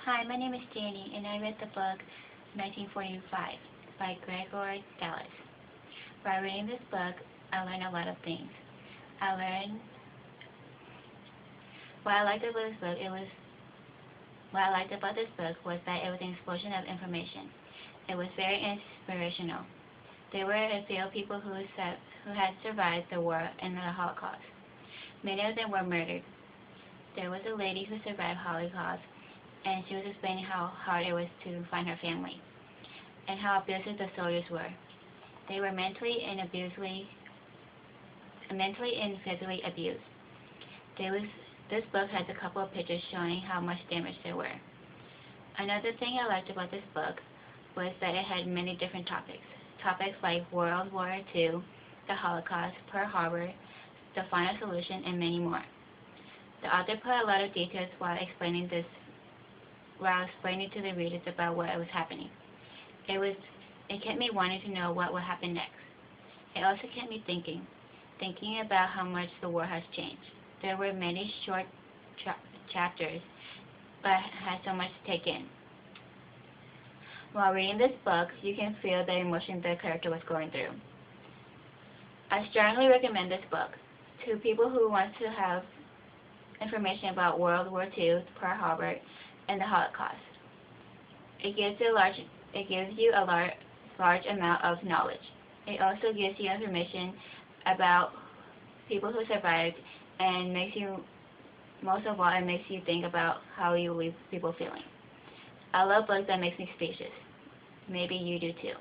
Hi, my name is Janie, and I read the book 1945 by Gregor. By reading this book, I learned a lot of things. I learned what I liked about this book. Was that it was an explosion of information. It was very inspirational. There were a few people who had survived the war and the Holocaust. Many of them were murdered. There was a lady who survived Holocaust, and she was explaining how hard it was to find her family, and how abusive the soldiers were. They were mentally and physically abused. This book has a couple of pictures showing how much damage there were. Another thing I liked about this book was that it had many different topics. Topics like World War II, the Holocaust, Pearl Harbor, the final solution, and many more. The author put a lot of details while explaining to the readers about what was happening. It kept me wanting to know what would happen next. It also kept me thinking about how much the war has changed. There were many short chapters, but had so much to take in. While reading this book, you can feel the emotion the character was going through. I strongly recommend this book to people who want to have information about World War II, Pearl Harbor, and the Holocaust. It gives you a large amount of knowledge. It also gives you information about people who survived, and most of all, it makes you think about how you leave people feeling. I love books that makes me speechless. Maybe you do too.